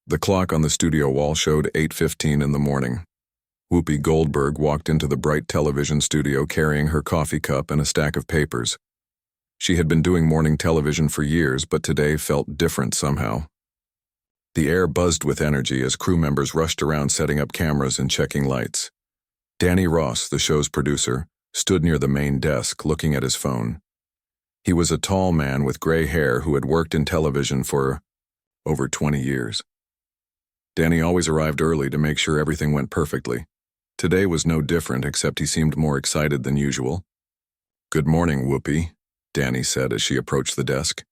The clock on the studio wall showed 8:15 in the morning. Whoopi Goldberg walked into the bright television studio carrying her coffee cup and a stack of papers. She had been doing morning television for years, but today felt different somehow. The air buzzed with energy as crew members rushed around setting up cameras and checking lights. Danny Ross, the show's producer, stood near the main desk looking at his phone. He was a tall man with gray hair who had worked in television for over 20 years. Danny always arrived early to make sure everything went perfectly. Today was no different, except he seemed more excited than usual. "Good morning, Whoopi," Danny said as she approached the desk.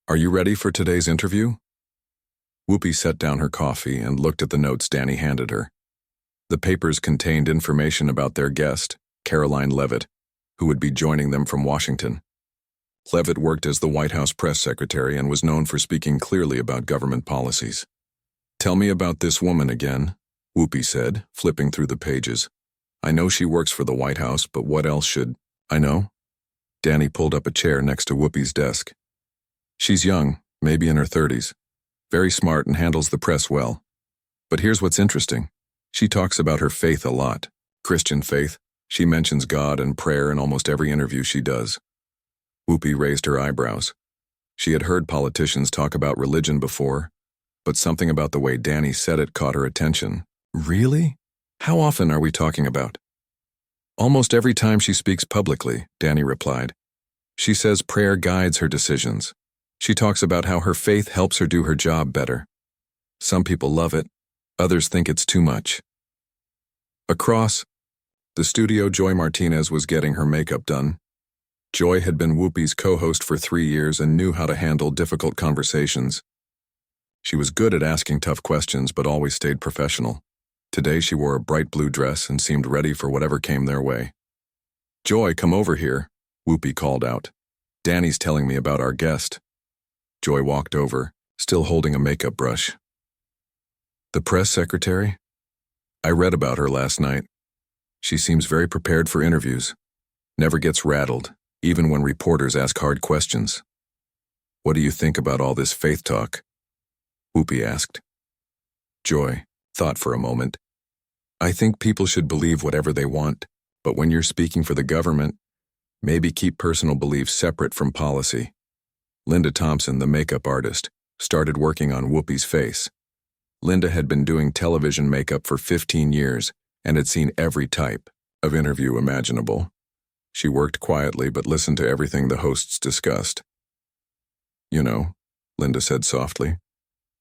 "Are you ready for today's interview?" Whoopi set down her coffee and looked at the notes Danny handed her. The papers contained information about their guest, Karoline Leavitt, who would be joining them from Washington. Leavitt worked as the White House press secretary and was known for speaking clearly about government policies. "Tell me about this woman again," Whoopi said, flipping through the pages. "I know she works for the White House, but what else should I know?" Danny pulled up a chair next to Whoopi's desk. "She's young, maybe in her 30s. Very smart and handles the press well. But here's what's interesting. She talks about her faith a lot. Christian faith. She mentions God and prayer in almost every interview she does." Whoopi raised her eyebrows. She had heard politicians talk about religion before, but something about the way Danny said it caught her attention. "Really? How often are we talking about?" "Almost every time she speaks publicly," Danny replied. "She says prayer guides her decisions. She talks about how her faith helps her do her job better. Some people love it, others think it's too much." Across the studio, Joy Martinez was getting her makeup done. Joy had been Whoopi's co-host for 3 years and knew how to handle difficult conversations. She was good at asking tough questions, but always stayed professional. Today she wore a bright blue dress and seemed ready for whatever came their way. "Joy, come over here," Whoopi called out. "Danny's telling me about our guest." Joy walked over, still holding a makeup brush. "The press secretary? I read about her last night. She seems very prepared for interviews. Never gets rattled, even when reporters ask hard questions. What do you think about all this faith talk?" Whoopi asked. Joy thought for a moment. "I think people should believe whatever they want, but when you're speaking for the government, maybe keep personal beliefs separate from policy." Linda Thompson, the makeup artist, started working on Whoopi's face. Linda had been doing television makeup for 15 years and had seen every type of interview imaginable. She worked quietly but listened to everything the hosts discussed. "You know," Linda said softly,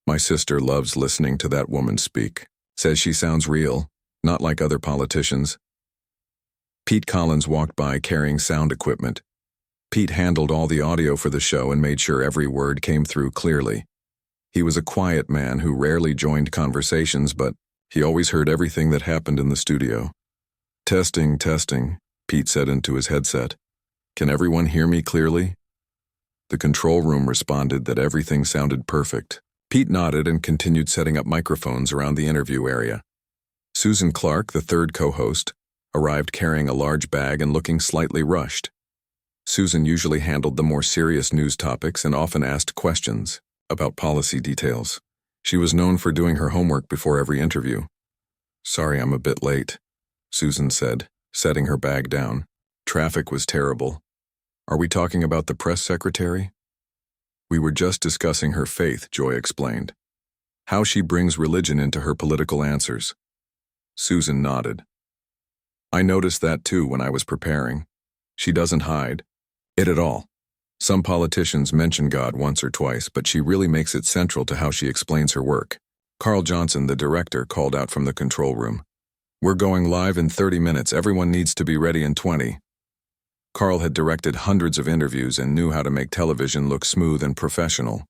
"my sister loves listening to that woman speak. Says she sounds real, not like other politicians." Pete Collins walked by carrying sound equipment. Pete handled all the audio for the show and made sure every word came through clearly. He was a quiet man who rarely joined conversations, but he always heard everything that happened in the studio. "Testing, testing," Pete said into his headset. "Can everyone hear me clearly?" The control room responded that everything sounded perfect. Pete nodded and continued setting up microphones around the interview area. Susan Clark, the third co-host, arrived carrying a large bag and looking slightly rushed. Susan usually handled the more serious news topics and often asked questions about policy details. She was known for doing her homework before every interview. "Sorry I'm a bit late," Susan said, setting her bag down. "Traffic was terrible. Are we talking about the press secretary?" "We were just discussing her faith," Joy explained. "How she brings religion into her political answers." Susan nodded. "I noticed that too when I was preparing. She doesn't hide it at all. Some politicians mention God once or twice, but she really makes it central to how she explains her work." Carl Johnson, the director, called out from the control room. "We're going live in 30 minutes. Everyone needs to be ready in 20. Carl had directed hundreds of interviews and knew how to make television look smooth and professional.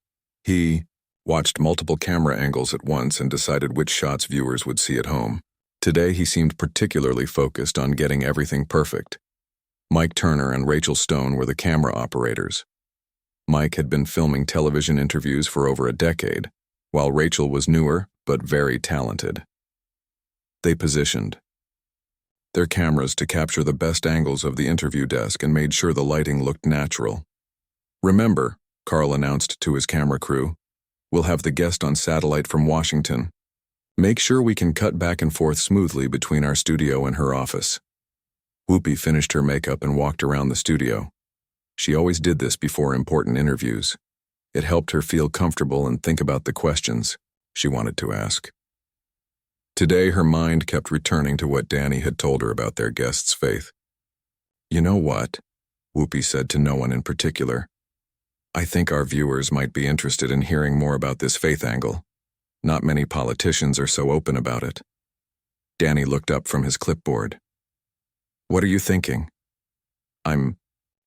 He watched multiple camera angles at once and decided which shots viewers would see at home. Today he seemed particularly focused on getting everything perfect. Mike Turner and Rachel Stone were the camera operators. Mike had been filming television interviews for over a decade, while Rachel was newer but very talented. They positioned their cameras to capture the best angles of the interview desk and made sure the lighting looked natural. "Remember," Carl announced to his camera crew, We'll have the guest on satellite from Washington. Make sure we can cut back and forth smoothly between our studio and her office." Whoopi finished her makeup and walked around the studio. She always did this before important interviews. It helped her feel comfortable and think about the questions she wanted to ask. Today, her mind kept returning to what Danny had told her about their guest's faith. "You know what?" Whoopi said to no one in particular. "I think our viewers might be interested in hearing more about this faith angle. Not many politicians are so open about it." Danny looked up from his clipboard. "What are you thinking?" "I'm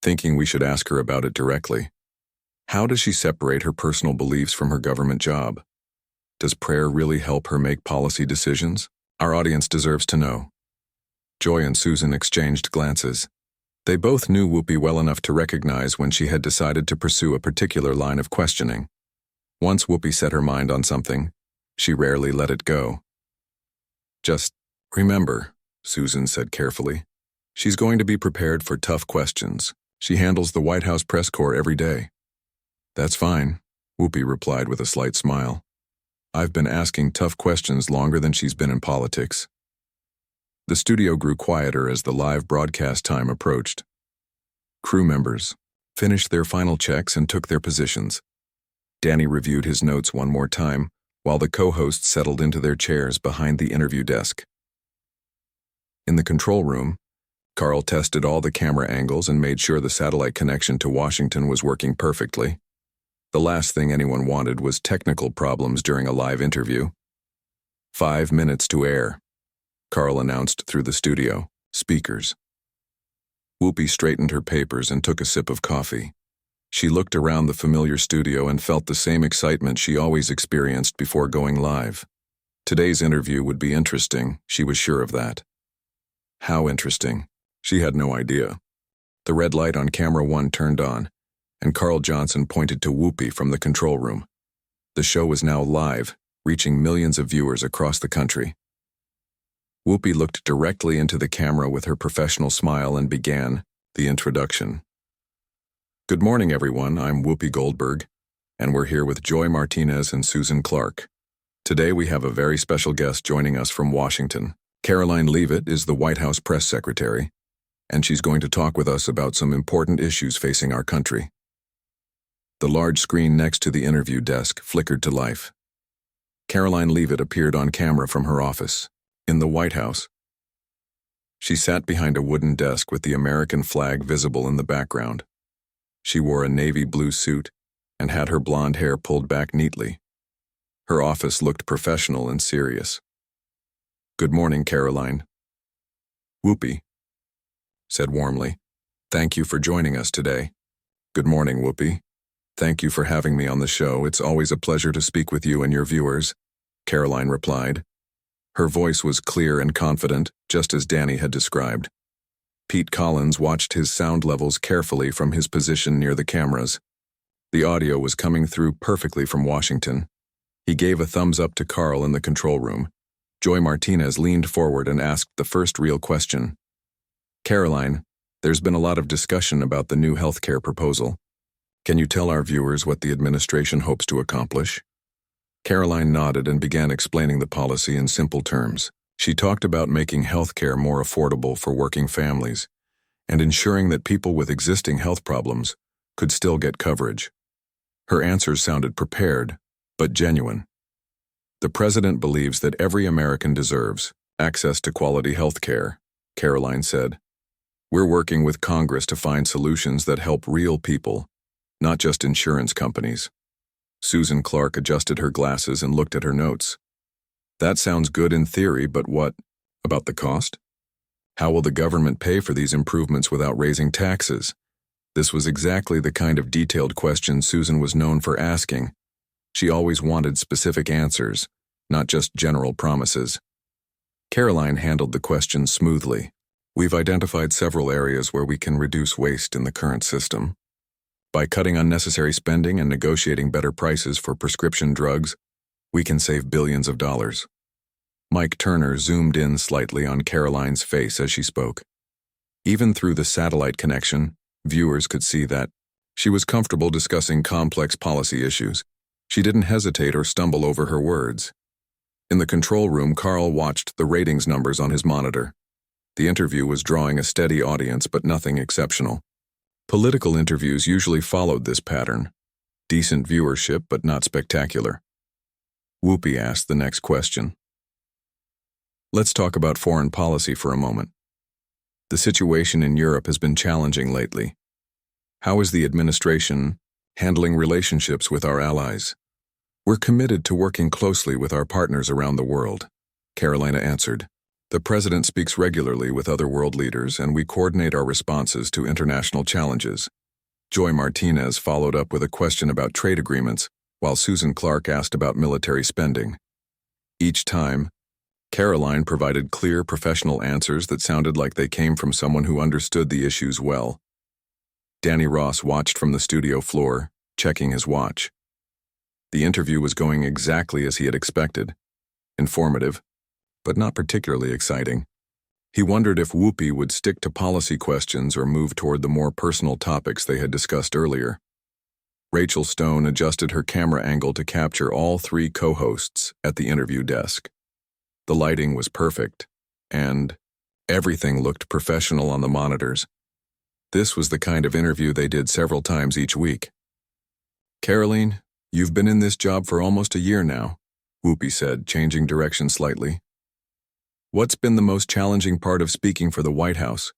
thinking we should ask her about it directly. How does she separate her personal beliefs from her government job? Does prayer really help her make policy decisions? Our audience deserves to know." Joy and Susan exchanged glances. They both knew Whoopi well enough to recognize when she had decided to pursue a particular line of questioning. Once Whoopi set her mind on something, she rarely let it go. "Just remember," Susan said carefully, "she's going to be prepared for tough questions. She handles the White House press corps every day." "That's fine," Whoopi replied with a slight smile. "I've been asking tough questions longer than she's been in politics." The studio grew quieter as the live broadcast time approached. Crew members finished their final checks and took their positions. Danny reviewed his notes one more time, while the co-hosts settled into their chairs behind the interview desk. In the control room, Carl tested all the camera angles and made sure the satellite connection to Washington was working perfectly. The last thing anyone wanted was technical problems during a live interview. 5 minutes to air, Carl announced through the studio speakers. Whoopi straightened her papers and took a sip of coffee. She looked around the familiar studio and felt the same excitement she always experienced before going live. Today's interview would be interesting, she was sure of that. How interesting? She had no idea. The red light on camera 1 turned on, and Carl Johnson pointed to Whoopi from the control room. The show was now live, reaching millions of viewers across the country. Whoopi looked directly into the camera with her professional smile and began the introduction. "Good morning, everyone. I'm Whoopi Goldberg, and we're here with Joy Martinez and Susan Clark. Today we have a very special guest joining us from Washington. Karoline Leavitt is the White House press secretary, and she's going to talk with us about some important issues facing our country." The large screen next to the interview desk flickered to life. Karoline Leavitt appeared on camera from her office, in the White House. She sat behind a wooden desk with the American flag visible in the background. She wore a navy blue suit and had her blonde hair pulled back neatly. Her office looked professional and serious. "Good morning, Karoline." Whoopi said warmly, "Thank you for joining us today." "Good morning, Whoopi. Thank you for having me on the show. It's always a pleasure to speak with you and your viewers," Karoline replied. Her voice was clear and confident, just as Danny had described. Pete Collins watched his sound levels carefully from his position near the cameras. The audio was coming through perfectly from Washington. He gave a thumbs up to Carl in the control room. Joy Martinez leaned forward and asked the first real question. "Karoline, there's been a lot of discussion about the new healthcare proposal. Can you tell our viewers what the administration hopes to accomplish?" Karoline nodded and began explaining the policy in simple terms. She talked about making healthcare more affordable for working families and ensuring that people with existing health problems could still get coverage. Her answers sounded prepared, but genuine. "The president believes that every American deserves access to quality health care," Karoline said. "We're working with Congress to find solutions that help real people, not just insurance companies." Susan Clark adjusted her glasses and looked at her notes. "That sounds good in theory, but what about the cost? How will the government pay for these improvements without raising taxes?" This was exactly the kind of detailed question Susan was known for asking. She always wanted specific answers, not just general promises. Karoline handled the question smoothly. "We've identified several areas where we can reduce waste in the current system. By cutting unnecessary spending and negotiating better prices for prescription drugs, we can save billions of dollars." Mike Turner zoomed in slightly on Karoline's face as she spoke. Even through the satellite connection, viewers could see that she was comfortable discussing complex policy issues. She didn't hesitate or stumble over her words. In the control room, Carl watched the ratings numbers on his monitor. The interview was drawing a steady audience, but nothing exceptional. Political interviews usually followed this pattern. Decent viewership, but not spectacular. Whoopi asked the next question. Let's talk about foreign policy for a moment. The situation in Europe has been challenging lately. How is the administration handling relationships with our allies? We're committed to working closely with our partners around the world, Karoline answered. The president speaks regularly with other world leaders, and we coordinate our responses to international challenges. Joy Martinez followed up with a question about trade agreements, while Susan Clark asked about military spending. Each time, Karoline provided clear, professional answers that sounded like they came from someone who understood the issues well. Danny Ross watched from the studio floor, checking his watch. The interview was going exactly as he had expected. Informative, but not particularly exciting. He wondered if Whoopi would stick to policy questions or move toward the more personal topics they had discussed earlier. Rachel Stone adjusted her camera angle to capture all three co-hosts at the interview desk. The lighting was perfect, and everything looked professional on the monitors. This was the kind of interview they did several times each week. Karoline, you've been in this job for almost a year now, Whoopi said, changing direction slightly. What's been the most challenging part of speaking for the White House?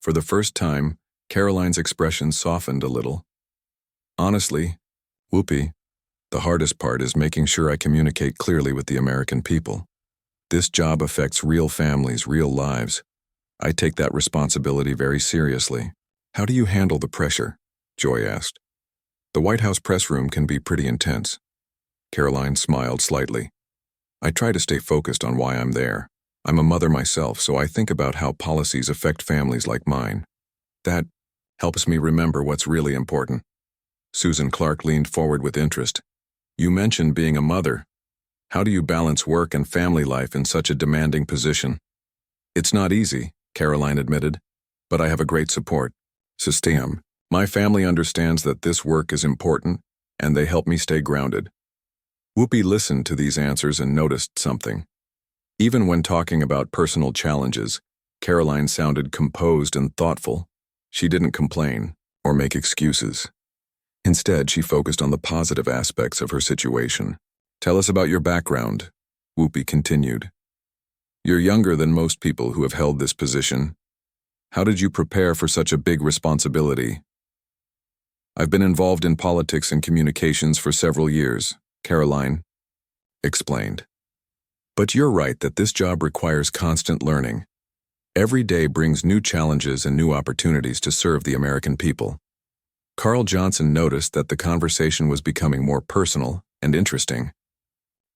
For the first time, Karoline's expression softened a little. Honestly, Whoopi, the hardest part is making sure I communicate clearly with the American people. This job affects real families, real lives. I take that responsibility very seriously. How do you handle the pressure? Joy asked. The White House press room can be pretty intense. Karoline smiled slightly. I try to stay focused on why I'm there. I'm a mother myself, so I think about how policies affect families like mine. That helps me remember what's really important. Susan Clark leaned forward with interest. You mentioned being a mother. How do you balance work and family life in such a demanding position? It's not easy, Karoline admitted, but I have a great support system. My family understands that this work is important, and they help me stay grounded. Whoopi listened to these answers and noticed something. Even when talking about personal challenges, Karoline sounded composed and thoughtful. She didn't complain or make excuses. Instead, she focused on the positive aspects of her situation. Tell us about your background, Whoopi continued. You're younger than most people who have held this position. How did you prepare for such a big responsibility? I've been involved in politics and communications for several years, Karoline explained. But you're right that this job requires constant learning. Every day brings new challenges and new opportunities to serve the American people. Carl Johnson noticed that the conversation was becoming more personal and interesting.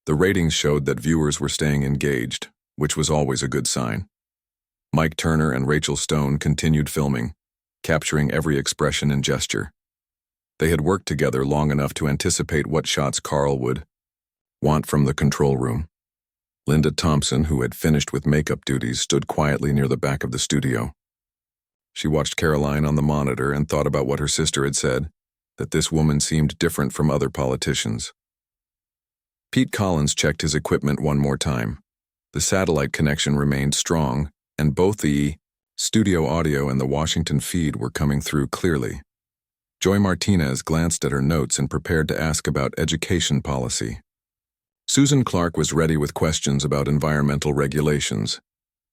The ratings showed that viewers were staying engaged, which was always a good sign. Mike Turner and Rachel Stone continued filming, capturing every expression and gesture. They had worked together long enough to anticipate what shots Carl would want from the control room. Linda Thompson, who had finished with makeup duties, stood quietly near the back of the studio. She watched Karoline on the monitor and thought about what her sister had said, that this woman seemed different from other politicians. Pete Collins checked his equipment one more time. The satellite connection remained strong, and both the studio audio and the Washington feed were coming through clearly. Joy Martinez glanced at her notes and prepared to ask about education policy. Susan Clark was ready with questions about environmental regulations.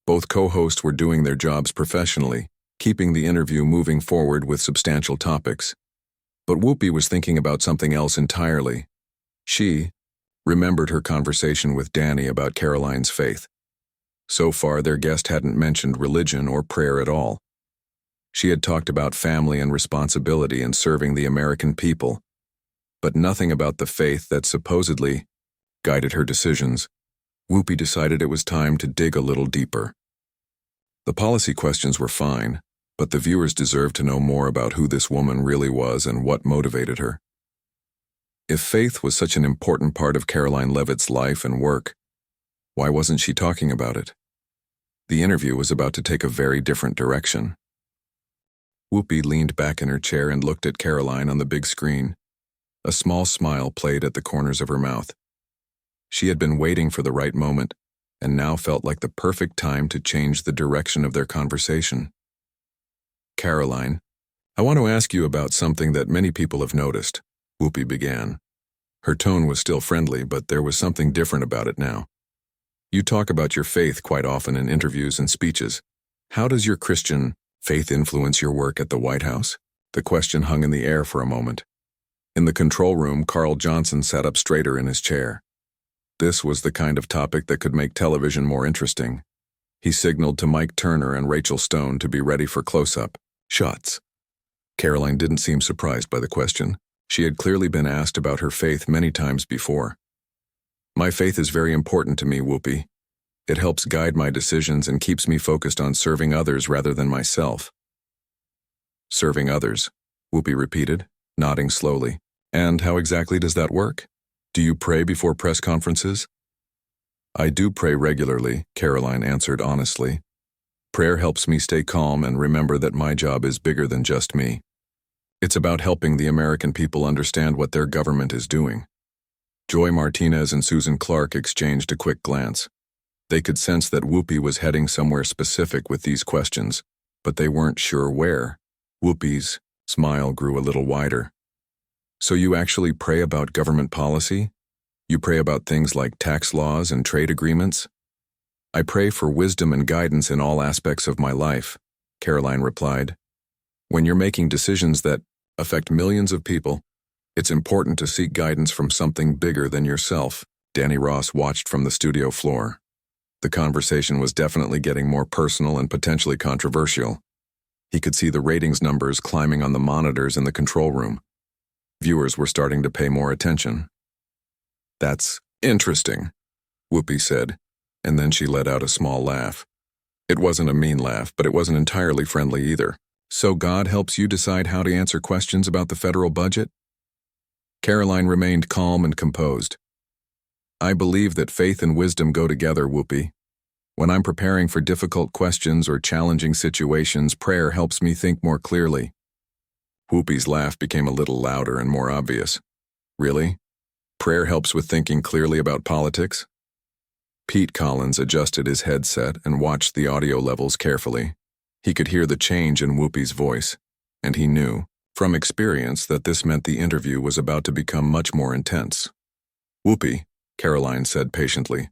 Both co-hosts were doing their jobs professionally, keeping the interview moving forward with substantial topics. But Whoopi was thinking about something else entirely. She remembered her conversation with Danny about Karoline's faith. So far, their guest hadn't mentioned religion or prayer at all. She had talked about family and responsibility and serving the American people, but nothing about the faith that supposedly guided her decisions. Whoopi decided it was time to dig a little deeper. The policy questions were fine, but the viewers deserved to know more about who this woman really was and what motivated her. If faith was such an important part of Karoline Leavitt's life and work, why wasn't she talking about it? The interview was about to take a very different direction. Whoopi leaned back in her chair and looked at Karoline on the big screen. A small smile played at the corners of her mouth. She had been waiting for the right moment, and now felt like the perfect time to change the direction of their conversation. "Karoline, I want to ask you about something that many people have noticed," Whoopi began. Her tone was still friendly, but there was something different about it now. "You talk about your faith quite often in interviews and speeches. How does your Christian faith influence your work at the White House?" The question hung in the air for a moment. In the control room, Carl Johnson sat up straighter in his chair. This was the kind of topic that could make television more interesting. He signaled to Mike Turner and Rachel Stone to be ready for close-up shots. Karoline didn't seem surprised by the question. She had clearly been asked about her faith many times before. "My faith is very important to me, Whoopi. It helps guide my decisions and keeps me focused on serving others rather than myself." "Serving others," Whoopi repeated, nodding slowly. "And how exactly does that work? Do you pray before press conferences?" "I do pray regularly," Karoline answered honestly. "Prayer helps me stay calm and remember that my job is bigger than just me. It's about helping the American people understand what their government is doing." Joy Martinez and Susan Clark exchanged a quick glance. They could sense that Whoopi was heading somewhere specific with these questions, but they weren't sure where. Whoopi's smile grew a little wider. "So you actually pray about government policy? You pray about things like tax laws and trade agreements?" "I pray for wisdom and guidance in all aspects of my life," Karoline replied. "When you're making decisions that affect millions of people, it's important to seek guidance from something bigger than yourself." Danny Ross watched from the studio floor. The conversation was definitely getting more personal and potentially controversial. He could see the ratings numbers climbing on the monitors in the control room. Viewers were starting to pay more attention. "That's interesting," Whoopi said, and then she let out a small laugh. It wasn't a mean laugh, but it wasn't entirely friendly either. "So God helps you decide how to answer questions about the federal budget?" Karoline remained calm and composed. "I believe that faith and wisdom go together, Whoopi. When I'm preparing for difficult questions or challenging situations, prayer helps me think more clearly." Whoopi's laugh became a little louder and more obvious. "Really? Prayer helps with thinking clearly about politics?" Pete Collins adjusted his headset and watched the audio levels carefully. He could hear the change in Whoopi's voice, and he knew, from experience, that this meant the interview was about to become much more intense. "Whoopi," Karoline said patiently,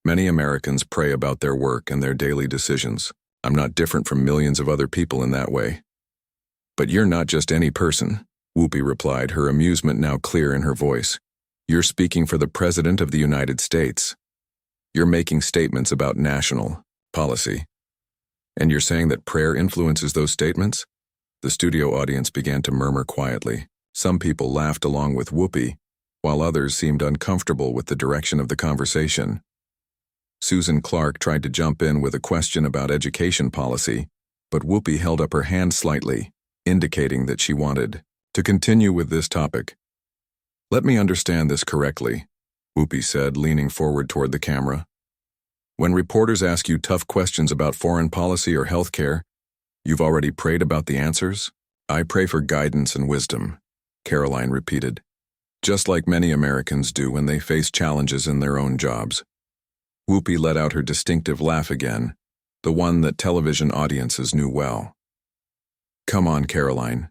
"many Americans pray about their work and their daily decisions. I'm not different from millions of other people in that way." "But you're not just any person," Whoopi replied, her amusement now clear in her voice. "You're speaking for the President of the United States. You're making statements about national policy. And you're saying that prayer influences those statements?" The studio audience began to murmur quietly. Some people laughed along with Whoopi, while others seemed uncomfortable with the direction of the conversation. Susan Clark tried to jump in with a question about education policy, but Whoopi held up her hand slightly, indicating that she wanted to continue with this topic. "Let me understand this correctly," Whoopi said, leaning forward toward the camera. "When reporters ask you tough questions about foreign policy or healthcare, you've already prayed about the answers?" "I pray for guidance and wisdom," Karoline repeated, "just like many Americans do when they face challenges in their own jobs." Whoopi let out her distinctive laugh again, the one that television audiences knew well. "Come on, Karoline.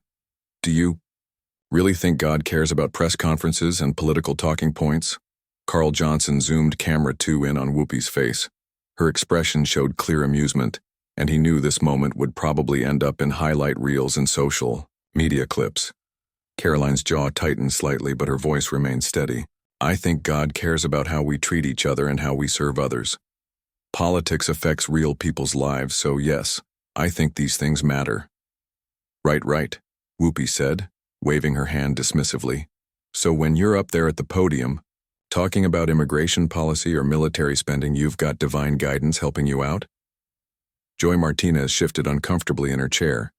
Do you really think God cares about press conferences and political talking points?" Carl Johnson zoomed camera 2 in on Whoopi's face. Her expression showed clear amusement, and he knew this moment would probably end up in highlight reels and social media clips. Karoline's jaw tightened slightly, but her voice remained steady. "I think God cares about how we treat each other and how we serve others. Politics affects real people's lives, so yes, I think these things matter." Right, Whoopi said, waving her hand dismissively. "So when you're up there at the podium, talking about immigration policy or military spending, you've got divine guidance helping you out?" Joy Martinez shifted uncomfortably in her chair.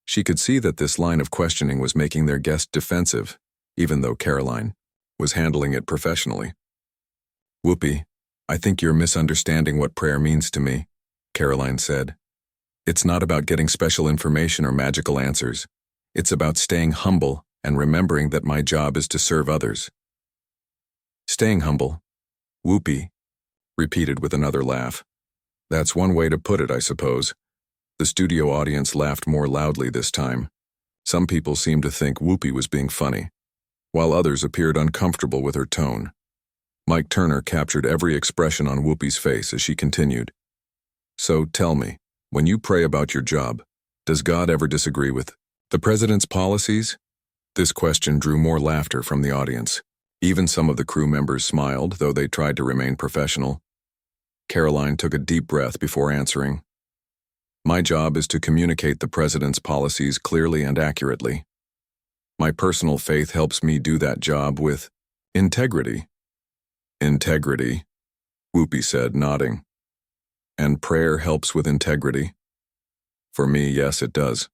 She could see that this line of questioning was making their guest defensive, even though Karoline was handling it professionally. "Whoopi, I think you're misunderstanding what prayer means to me," Karoline said. "It's not about getting special information or magical answers. It's about staying humble and remembering that my job is to serve others. Staying humble. Whoopi repeated with another laugh. That's one way to put it, I suppose. The studio audience laughed more loudly this time. Some people seemed to think Whoopi was being funny, while others appeared uncomfortable with her tone. Mike Turner captured every expression on Whoopi's face as she continued. So tell me, when you pray about your job, does God ever disagree with the president's policies? This question drew more laughter from the audience. Even some of the crew members smiled, though they tried to remain professional. Karoline took a deep breath before answering. My job is to communicate the president's policies clearly and accurately. My personal faith helps me do that job with integrity. Integrity, Whoopi said, nodding. And prayer helps with integrity? For me, yes, it does.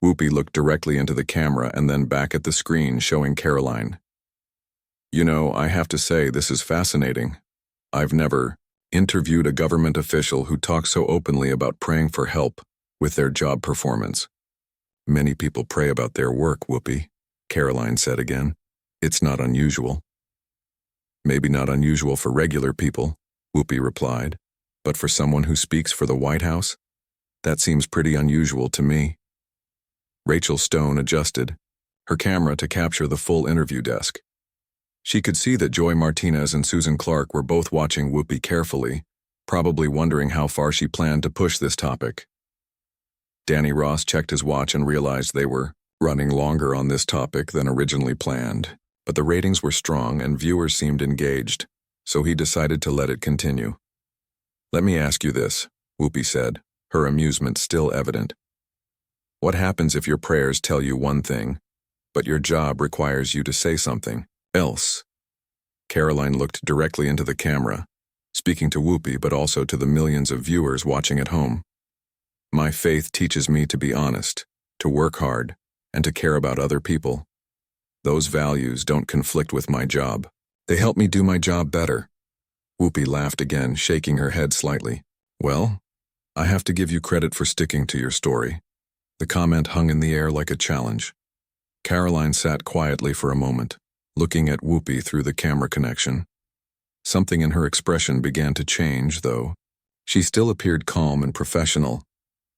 Whoopi looked directly into the camera and then back at the screen showing Karoline. You know, I have to say this is fascinating. I've never interviewed a government official who talks so openly about praying for help with their job performance. Many people pray about their work, Whoopi, Karoline said again. It's not unusual. Maybe not unusual for regular people, Whoopi replied, but for someone who speaks for the White House, that seems pretty unusual to me. Rachel Stone adjusted her camera to capture the full interview desk. She could see that Joy Martinez and Susan Clark were both watching Whoopi carefully, probably wondering how far she planned to push this topic. Danny Ross checked his watch and realized they were running longer on this topic than originally planned, but the ratings were strong and viewers seemed engaged, so he decided to let it continue. Let me ask you this, Whoopi said, her amusement still evident. What happens if your prayers tell you one thing, but your job requires you to say something else? Karoline looked directly into the camera, speaking to Whoopi but also to the millions of viewers watching at home. My faith teaches me to be honest, to work hard, and to care about other people. Those values don't conflict with my job. They help me do my job better. Whoopi laughed again, shaking her head slightly. Well, I have to give you credit for sticking to your story. The comment hung in the air like a challenge. Karoline sat quietly for a moment, looking at Whoopi through the camera connection. Something in her expression began to change, though. She still appeared calm and professional.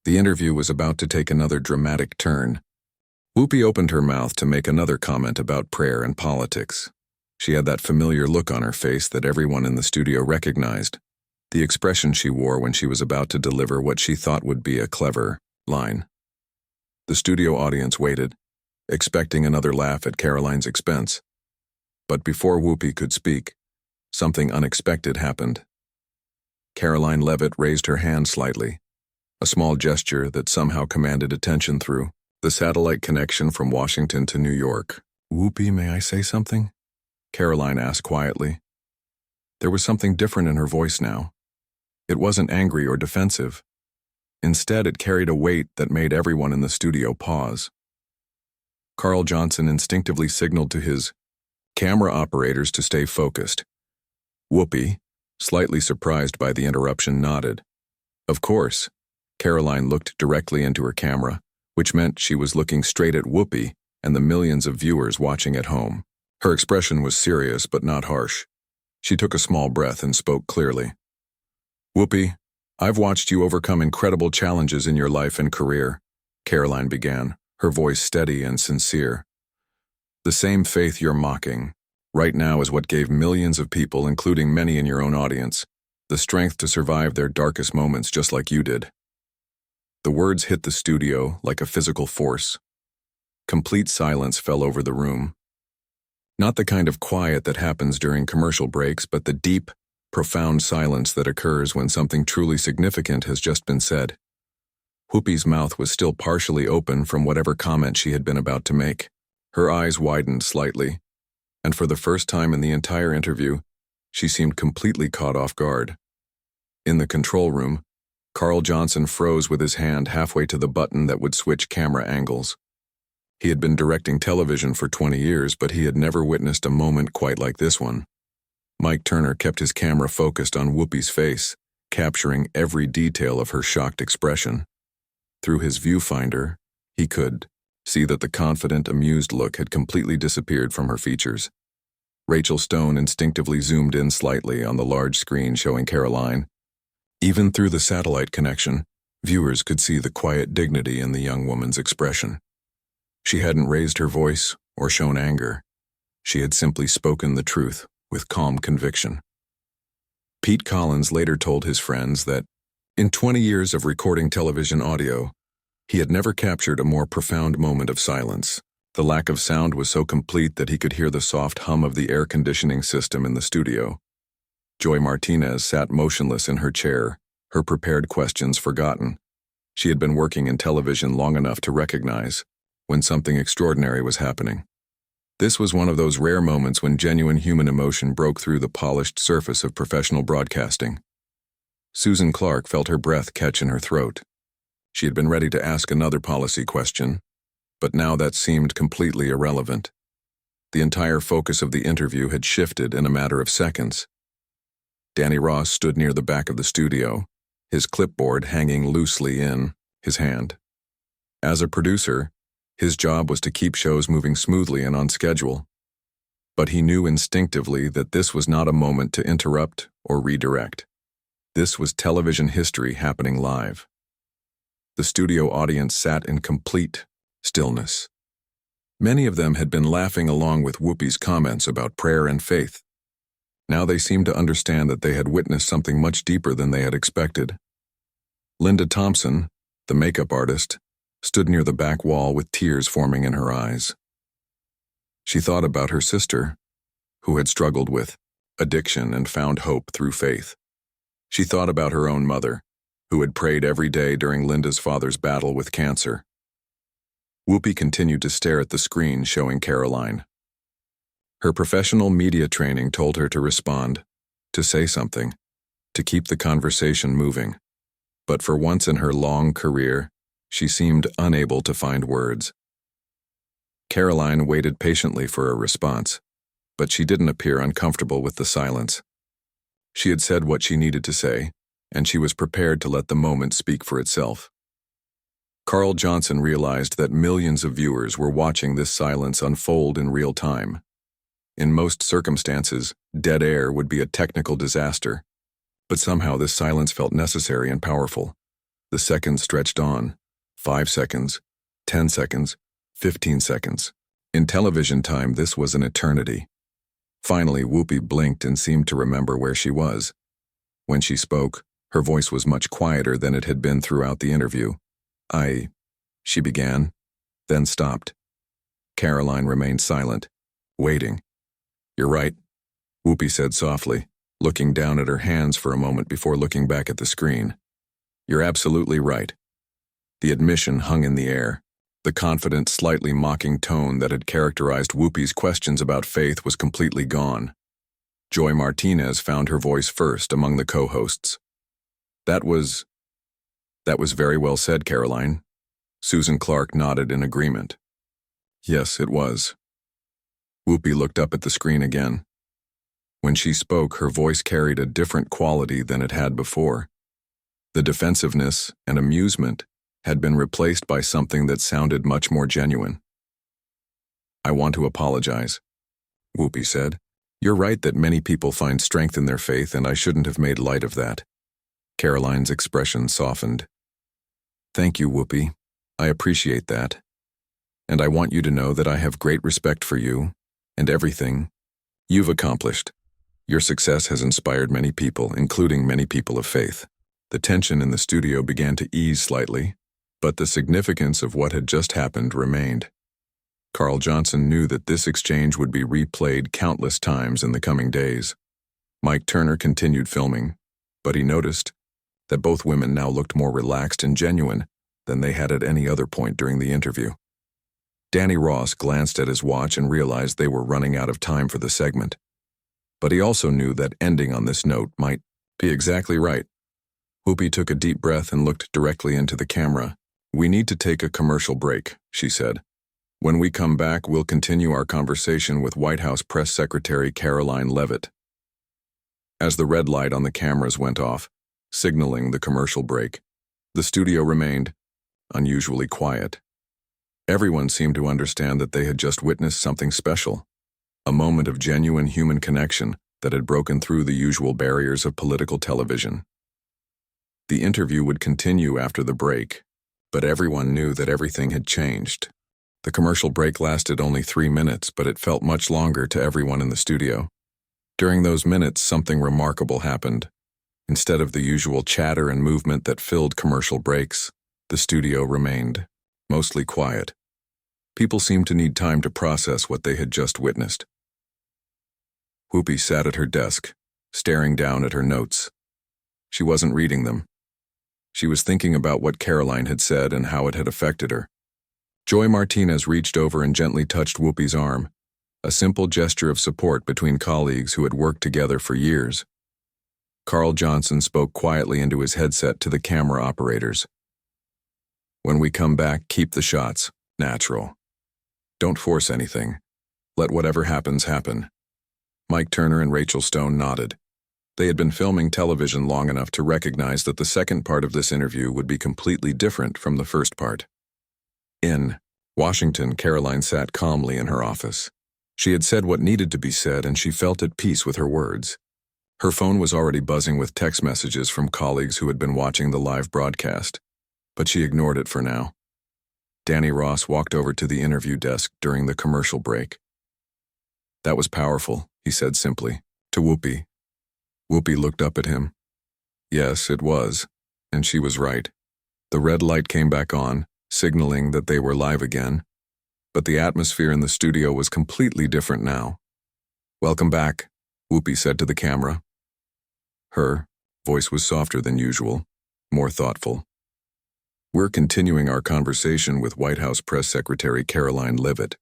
The interview was about to take another dramatic turn. Whoopi opened her mouth to make another comment about prayer and politics. She had that familiar look on her face that everyone in the studio recognized, the expression she wore when she was about to deliver what she thought would be a clever line. The studio audience waited, expecting another laugh at Karoline's expense. But before Whoopi could speak, something unexpected happened. Karoline Leavitt raised her hand slightly, a small gesture that somehow commanded attention through the satellite connection from Washington to New York. Whoopi, may I say something? Karoline asked quietly. There was something different in her voice now. It wasn't angry or defensive. Instead, it carried a weight that made everyone in the studio pause. Carl Johnson instinctively signaled to his camera operators to stay focused. Whoopi, slightly surprised by the interruption, nodded. Of course. Karoline looked directly into her camera, which meant she was looking straight at Whoopi and the millions of viewers watching at home. Her expression was serious but not harsh. She took a small breath and spoke clearly. Whoopi, I've watched you overcome incredible challenges in your life and career, Karoline began, her voice steady and sincere. The same faith you're mocking right now is what gave millions of people, including many in your own audience, the strength to survive their darkest moments just like you did. The words hit the studio like a physical force. Complete silence fell over the room. Not the kind of quiet that happens during commercial breaks, but the deep, profound silence that occurs when something truly significant has just been said. Whoopi's mouth was still partially open from whatever comment she had been about to make. Her eyes widened slightly, and for the first time in the entire interview, she seemed completely caught off guard. In the control room, Carl Johnson froze with his hand halfway to the button that would switch camera angles. He had been directing television for 20 years, but he had never witnessed a moment quite like this one. Mike Turner kept his camera focused on Whoopi's face, capturing every detail of her shocked expression. Through his viewfinder, he could see that the confident, amused look had completely disappeared from her features. Rachel Stone instinctively zoomed in slightly on the large screen showing Karoline. Even through the satellite connection, viewers could see the quiet dignity in the young woman's expression. She hadn't raised her voice or shown anger. She had simply spoken the truth with calm conviction. Pete Collins later told his friends that, in 20 years of recording television audio, he had never captured a more profound moment of silence. The lack of sound was so complete that he could hear the soft hum of the air conditioning system in the studio. Joy Martinez sat motionless in her chair, her prepared questions forgotten. She had been working in television long enough to recognize when something extraordinary was happening. This was one of those rare moments when genuine human emotion broke through the polished surface of professional broadcasting. Susan Clark felt her breath catch in her throat. She had been ready to ask another policy question, but now that seemed completely irrelevant. The entire focus of the interview had shifted in a matter of seconds. Danny Ross stood near the back of the studio, his clipboard hanging loosely in his hand. As a producer, his job was to keep shows moving smoothly and on schedule. But he knew instinctively that this was not a moment to interrupt or redirect. This was television history happening live. The studio audience sat in complete stillness. Many of them had been laughing along with Whoopi's comments about prayer and faith. Now they seemed to understand that they had witnessed something much deeper than they had expected. Linda Thompson, the makeup artist, stood near the back wall with tears forming in her eyes. She thought about her sister, who had struggled with addiction and found hope through faith. She thought about her own mother, who had prayed every day during Linda's father's battle with cancer. Whoopi continued to stare at the screen showing Karoline. Her professional media training told her to respond, to say something, to keep the conversation moving. But for once in her long career, she seemed unable to find words. Karoline waited patiently for a response, but she didn't appear uncomfortable with the silence. She had said what she needed to say, and she was prepared to let the moment speak for itself. Carl Johnson realized that millions of viewers were watching this silence unfold in real time. In most circumstances, dead air would be a technical disaster, but somehow this silence felt necessary and powerful. The seconds stretched on. 5 seconds, 10 seconds, 15 seconds. In television time, this was an eternity. Finally, Whoopi blinked and seemed to remember where she was. When she spoke, her voice was much quieter than it had been throughout the interview. She began, then stopped. Karoline remained silent, waiting. "You're right," Whoopi said softly, looking down at her hands for a moment before looking back at the screen. "You're absolutely right." The admission hung in the air. The confident, slightly mocking tone that had characterized Whoopi's questions about faith was completely gone. Joy Martinez found her voice first among the co-hosts. That was very well said, Karoline." Susan Clark nodded in agreement. "Yes, it was." Whoopi looked up at the screen again. When she spoke, her voice carried a different quality than it had before. The defensiveness and amusement had been replaced by something that sounded much more genuine. "I want to apologize," Whoopi said. "You're right that many people find strength in their faith, and I shouldn't have made light of that." Karoline's expression softened. "Thank you, Whoopi. I appreciate that. And I want you to know that I have great respect for you and everything you've accomplished. Your success has inspired many people, including many people of faith." The tension in the studio began to ease slightly, but the significance of what had just happened remained. Carl Johnson knew that this exchange would be replayed countless times in the coming days. Mike Turner continued filming, but he noticed that both women now looked more relaxed and genuine than they had at any other point during the interview. Danny Ross glanced at his watch and realized they were running out of time for the segment. But he also knew that ending on this note might be exactly right. Whoopi took a deep breath and looked directly into the camera. "We need to take a commercial break," she said. "When we come back, we'll continue our conversation with White House Press Secretary Karoline Leavitt." As the red light on the cameras went off, signaling the commercial break, the studio remained unusually quiet. Everyone seemed to understand that they had just witnessed something special, a moment of genuine human connection that had broken through the usual barriers of political television. The interview would continue after the break, but everyone knew that everything had changed. The commercial break lasted only 3 minutes, but it felt much longer to everyone in the studio. During those minutes, something remarkable happened. Instead of the usual chatter and movement that filled commercial breaks, the studio remained mostly quiet. People seemed to need time to process what they had just witnessed. Whoopi sat at her desk, staring down at her notes. She wasn't reading them. She was thinking about what Karoline had said and how it had affected her. Joy Martinez reached over and gently touched Whoopi's arm, a simple gesture of support between colleagues who had worked together for years. Carl Johnson spoke quietly into his headset to the camera operators. "When we come back, keep the shots natural. Don't force anything. Let whatever happens happen." Mike Turner and Rachel Stone nodded. They had been filming television long enough to recognize that the second part of this interview would be completely different from the first part. In Washington, Karoline sat calmly in her office. She had said what needed to be said, and she felt at peace with her words. Her phone was already buzzing with text messages from colleagues who had been watching the live broadcast, but she ignored it for now. Danny Ross walked over to the interview desk during the commercial break. "That was powerful," he said simply, to Whoopi. Whoopi looked up at him. Yes, it was, and she was right. The red light came back on, signaling that they were live again, but the atmosphere in the studio was completely different now. "Welcome back," Whoopi said to the camera. Her voice was softer than usual, more thoughtful. "We're continuing our conversation with White House Press Secretary Karoline Leavitt."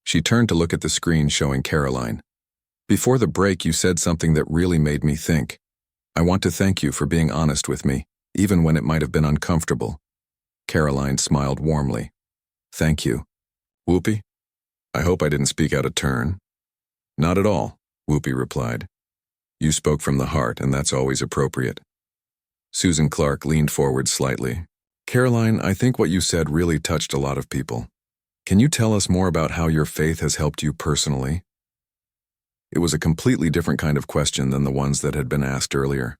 She turned to look at the screen showing Karoline. "Before the break, you said something that really made me think. I want to thank you for being honest with me, even when it might have been uncomfortable." Karoline smiled warmly. "Thank you." "Whoopi? I hope I didn't speak out of turn." "Not at all," Whoopi replied. "You spoke from the heart, and that's always appropriate." Susan Clark leaned forward slightly. "Karoline, I think what you said really touched a lot of people. Can you tell us more about how your faith has helped you personally?" It was a completely different kind of question than the ones that had been asked earlier.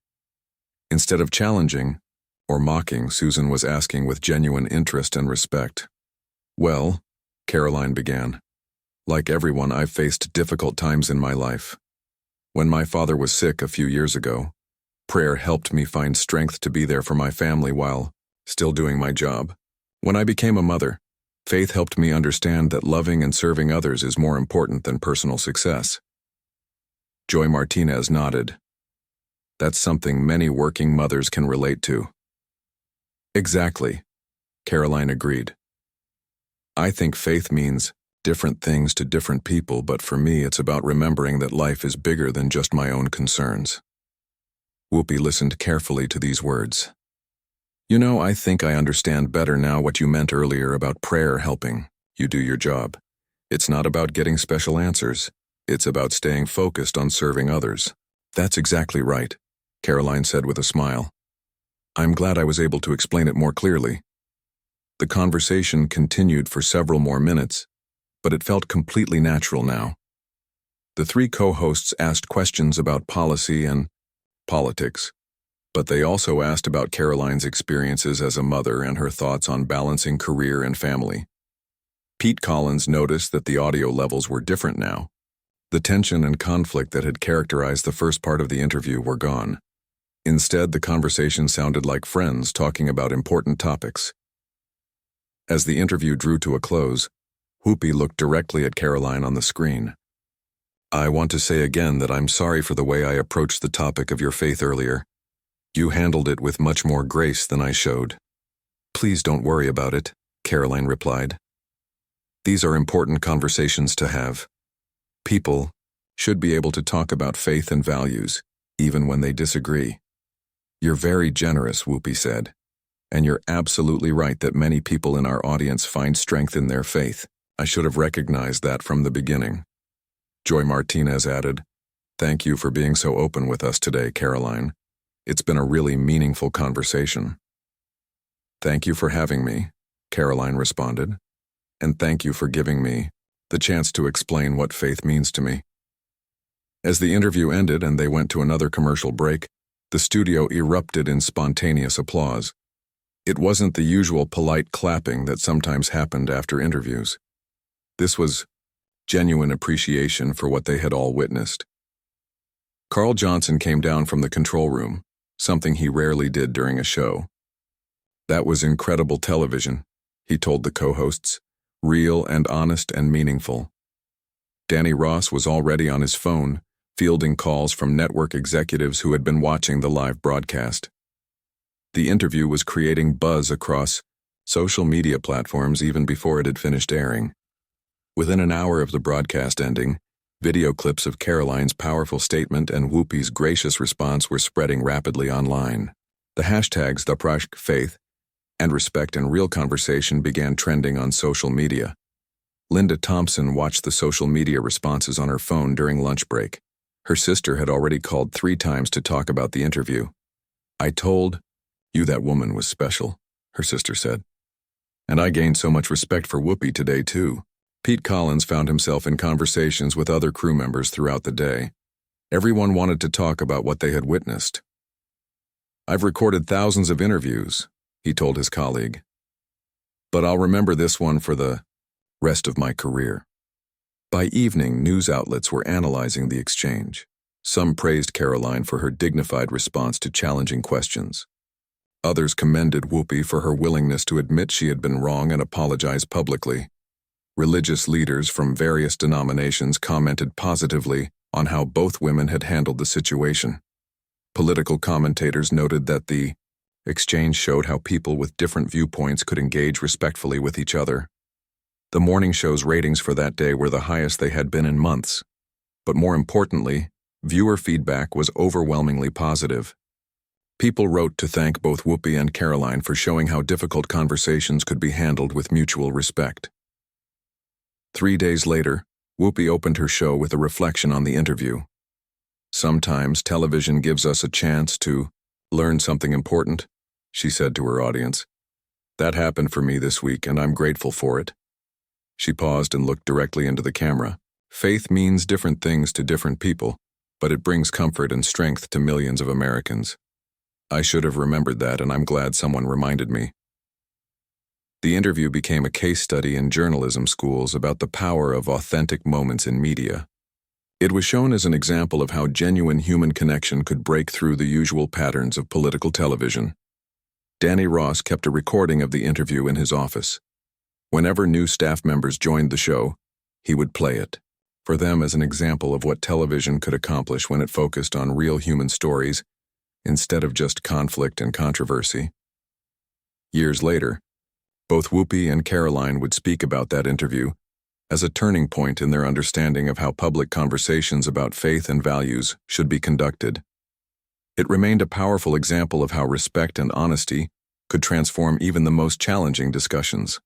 Instead of challenging or mocking, Susan was asking with genuine interest and respect. "Well," Karoline began, "like everyone, I've faced difficult times in my life. When my father was sick a few years ago, prayer helped me find strength to be there for my family while still doing my job. When I became a mother, faith helped me understand that loving and serving others is more important than personal success." Joy Martinez nodded. "That's something many working mothers can relate to." "Exactly," Karoline agreed. "I think faith means different things to different people, but for me it's about remembering that life is bigger than just my own concerns." Whoopi listened carefully to these words. "You know, I think I understand better now what you meant earlier about prayer helping you do your job. It's not about getting special answers. It's about staying focused on serving others." "That's exactly right," Karoline said with a smile. "I'm glad I was able to explain it more clearly." The conversation continued for several more minutes, but it felt completely natural now. The three co-hosts asked questions about policy and politics, but they also asked about Karoline's experiences as a mother and her thoughts on balancing career and family. Pete Collins noticed that the audio levels were different now. The tension and conflict that had characterized the first part of the interview were gone. Instead, the conversation sounded like friends talking about important topics. As the interview drew to a close, Whoopi looked directly at Karoline on the screen. "I want to say again that I'm sorry for the way I approached the topic of your faith earlier. You handled it with much more grace than I showed." "Please don't worry about it," Karoline replied. "These are important conversations to have. People should be able to talk about faith and values, even when they disagree." "You're very generous," Whoopi said, "and you're absolutely right that many people in our audience find strength in their faith. I should have recognized that from the beginning." Joy Martinez added, "Thank you for being so open with us today, Karoline. It's been a really meaningful conversation." "Thank you for having me," Karoline responded. and thank you for giving me the chance to explain what faith means to me." As the interview ended and they went to another commercial break, the studio erupted in spontaneous applause. It wasn't the usual polite clapping that sometimes happened after interviews. This was genuine appreciation for what they had all witnessed. Carl Johnson came down from the control room, something he rarely did during a show. "That was incredible television," he told the co-hosts, "real and honest and meaningful." Danny Ross was already on his phone, fielding calls from network executives who had been watching the live broadcast. The interview was creating buzz across social media platforms even before it had finished airing. Within an hour of the broadcast ending, video clips of Karoline's powerful statement and Whoopi's gracious response were spreading rapidly online. The hashtags #faith and respect and real conversation began trending on social media. Linda Thompson watched the social media responses on her phone during lunch break. Her sister had already called 3 times to talk about the interview. "I told you that woman was special," her sister said. "And I gained so much respect for Whoopi today, too." Pete Collins found himself in conversations with other crew members throughout the day. Everyone wanted to talk about what they had witnessed. "I've recorded thousands of interviews," he told his colleague, "but I'll remember this one for the rest of my career." By evening, news outlets were analyzing the exchange. Some praised Karoline for her dignified response to challenging questions. Others commended Whoopi for her willingness to admit she had been wrong and apologize publicly. Religious leaders from various denominations commented positively on how both women had handled the situation. Political commentators noted that the exchange showed how people with different viewpoints could engage respectfully with each other. The morning show's ratings for that day were the highest they had been in months. But more importantly, viewer feedback was overwhelmingly positive. People wrote to thank both Whoopi and Karoline for showing how difficult conversations could be handled with mutual respect. 3 days later, Whoopi opened her show with a reflection on the interview. "Sometimes television gives us a chance to learn something important," she said to her audience. "That happened for me this week, and I'm grateful for it." She paused and looked directly into the camera. "Faith means different things to different people, but it brings comfort and strength to millions of Americans. I should have remembered that, and I'm glad someone reminded me." The interview became a case study in journalism schools about the power of authentic moments in media. It was shown as an example of how genuine human connection could break through the usual patterns of political television. Danny Ross kept a recording of the interview in his office. Whenever new staff members joined the show, he would play it, for them as an example of what television could accomplish when it focused on real human stories instead of just conflict and controversy. Years later, both Whoopi and Karoline would speak about that interview as a turning point in their understanding of how public conversations about faith and values should be conducted. It remained a powerful example of how respect and honesty could transform even the most challenging discussions.